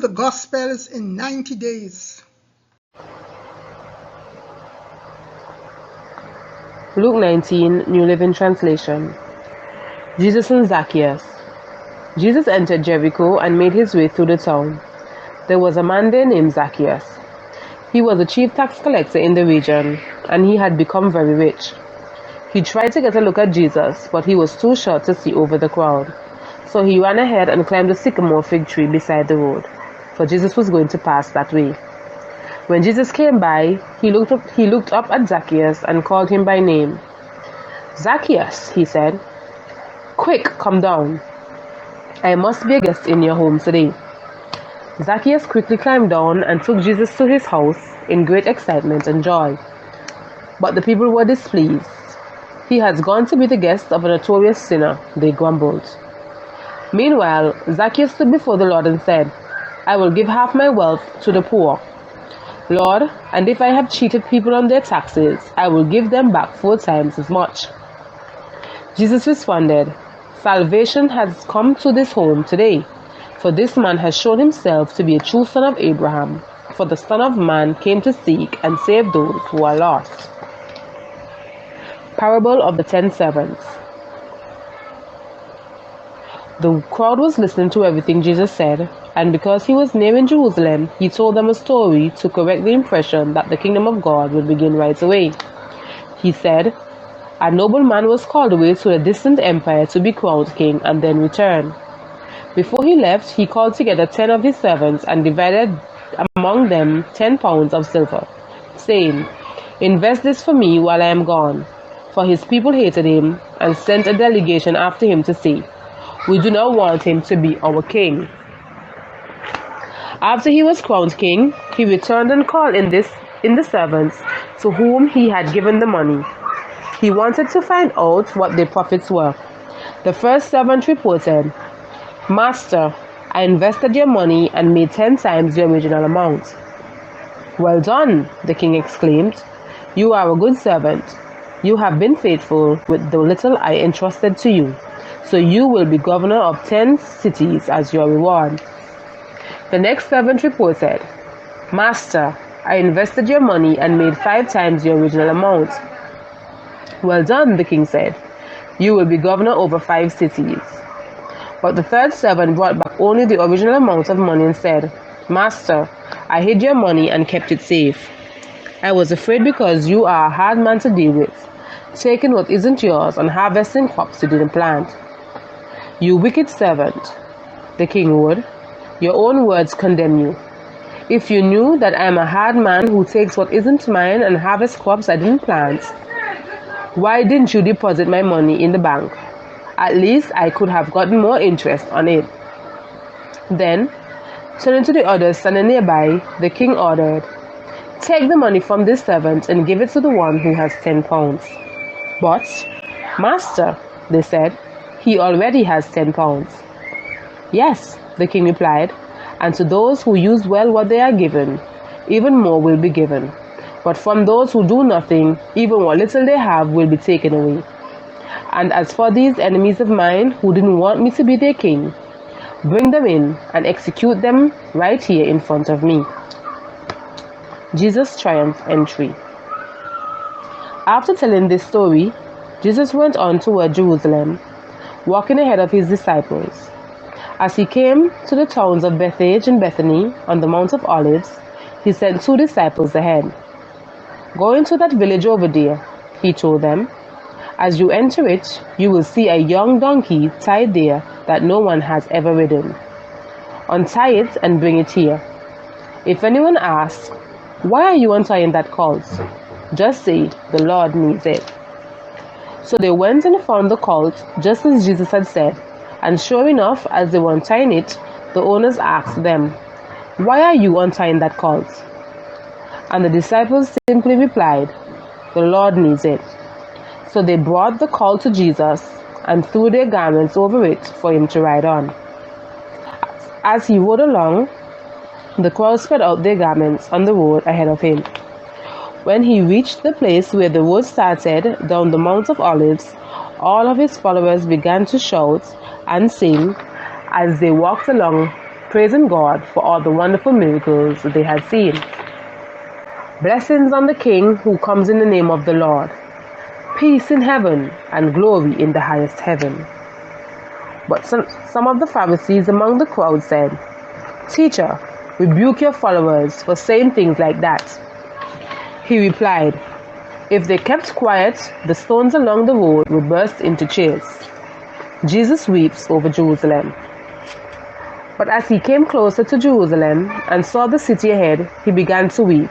the Gospels in 90 days. Luke 19, New Living Translation. Jesus and Zacchaeus. Jesus entered Jericho and made his way through the town. There was a man there named Zacchaeus. He was a chief tax collector in the region, and he had become very rich. He tried to get a look at Jesus, but he was too short to see over the crowd. So he ran ahead and climbed a sycamore fig tree beside the road, for Jesus was going to pass that way. When Jesus came by, he looked up at Zacchaeus and called him by name. "Zacchaeus," he said, "quick, come down. I must be a guest in your home today." Zacchaeus quickly climbed down and took Jesus to his house in great excitement and joy. But the people were displeased. "He has gone to be the guest of a notorious sinner," they grumbled. Meanwhile, Zacchaeus stood before the Lord and said, "I will give half my wealth to the poor. Lord, and if I have cheated people on their taxes, I will give them back 4 times as much." Jesus responded, "Salvation has come to this home today, for this man has shown himself to be a true son of Abraham, for the Son of Man came to seek and save those who are lost." Parable of the 10 Servants. The crowd was listening to everything Jesus said, and because he was near in Jerusalem, he told them a story to correct the impression that the kingdom of God would begin right away. He said, "A nobleman was called away to a distant empire to be crowned king and then return. Before he left, he called together 10 of his servants and divided among them 10 pounds of silver, saying, 'Invest this for me while I am gone.' For his people hated him and sent a delegation after him to say, 'We do not want him to be our king.' After he was crowned king, he returned and called in the servants to whom he had given the money. He wanted to find out what their profits were. The first servant reported, 'Master, I invested your money and made 10 times the original amount.' 'Well done,' the king exclaimed. 'You are a good servant. You have been faithful with the little I entrusted to you, so you will be governor of 10 cities as your reward.' The next servant reported, 'Master, I invested your money and made 5 times the original amount.' 'Well done,' the king said. 'You will be governor over 5 cities.' But the third servant brought back only the original amount of money and said, 'Master, I hid your money and kept it safe. I was afraid because you are a hard man to deal with, taking what isn't yours and harvesting crops you didn't plant.' 'You wicked servant,' the king roared. 'Your own words condemn you. If you knew that I am a hard man who takes what isn't mine and harvests crops I didn't plant, why didn't you deposit my money in the bank? At least I could have gotten more interest on it.' Then, turning to the others standing nearby, the king ordered, 'Take the money from this servant and give it to the one who has 10 pounds. "'But, Master,' they said, 'he already has 10 pounds. "'Yes,' the king replied, 'and to those who use well what they are given, even more will be given. But from those who do nothing, even what little they have will be taken away. And as for these enemies of mine who didn't want me to be their king, bring them in and execute them right here in front of me.'" Jesus' triumph entry. After telling this story, Jesus went on toward Jerusalem, walking ahead of his disciples. As he came to the towns of Bethphage and Bethany on the Mount of Olives, he sent 2 disciples ahead. "Go into that village over there," he told them. "As you enter it, you will see a young donkey tied there that no one has ever ridden. Untie it and bring it here. If anyone asks, 'Why are you untying that colt?' just say, 'The Lord needs it.'" So they went and found the colt just as Jesus had said, and sure enough, as they were untying it, the owners asked them, "Why are you untying that colt?" And the disciples simply replied, "The Lord needs it." So they brought the colt to Jesus and threw their garments over it for him to ride on. As he rode along, the crowd spread out their garments on the road ahead of him. When he reached the place where the road started down the Mount of Olives, all of his followers began to shout and sing as they walked along praising God for all the wonderful miracles they had seen. Blessings on the King who comes in the name of the Lord. Peace in heaven and glory in the highest heaven. But some of the Pharisees among the crowd said, Teacher, rebuke your followers for saying things like that. He replied, If they kept quiet, the stones along the road would burst into cheers. Jesus weeps over Jerusalem. But as he came closer to Jerusalem and saw the city ahead, he began to weep.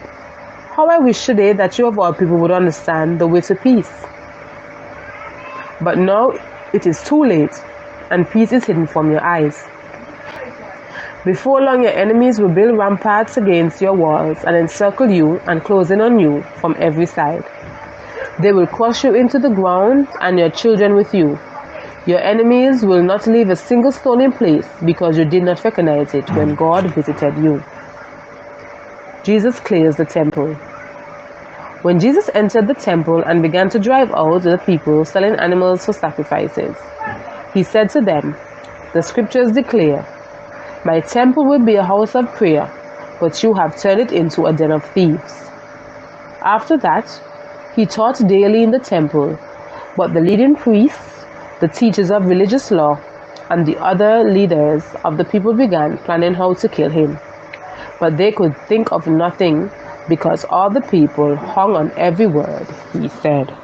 How I wish today that you of all people would understand the way to peace. But now it is too late, and peace is hidden from your eyes. Before long your enemies will build ramparts against your walls and encircle you and close in on you from every side. They will crush you into the ground and your children with you. Your enemies will not leave a single stone in place because you did not recognize it when God visited you. Jesus clears the temple. When Jesus entered the temple and began to drive out the people selling animals for sacrifices, he said to them, The scriptures declare, My temple will be a house of prayer, but you have turned it into a den of thieves. After that, he taught daily in the temple, but the leading priests, the teachers of religious law, and the other leaders of the people began planning how to kill him. But they could think of nothing because all the people hung on every word he said.